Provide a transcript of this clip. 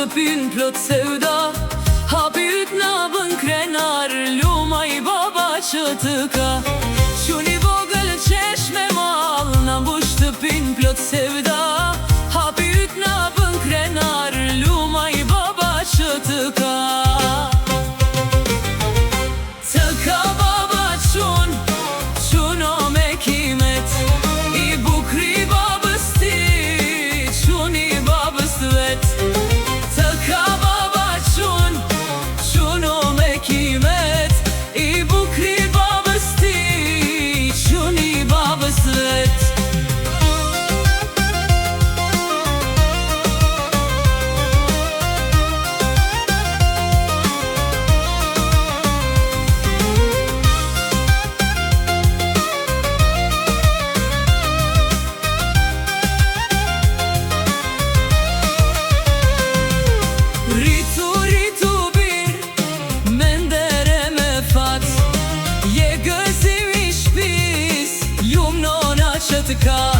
shtëpin plot sevda, hapi yt na bën krenar, luma i baba që të ka. Quni vogël qesh me mall, na mbush shtëpin plot sevda, hapi yt na bën krenar, luma i baba që të ka. Të ka baba qun, quno me kimet, i bukri babës ti, quni babës vet. Të ka baba qun, quno me kimet, i bukri babës ti, quni babës vet. Ka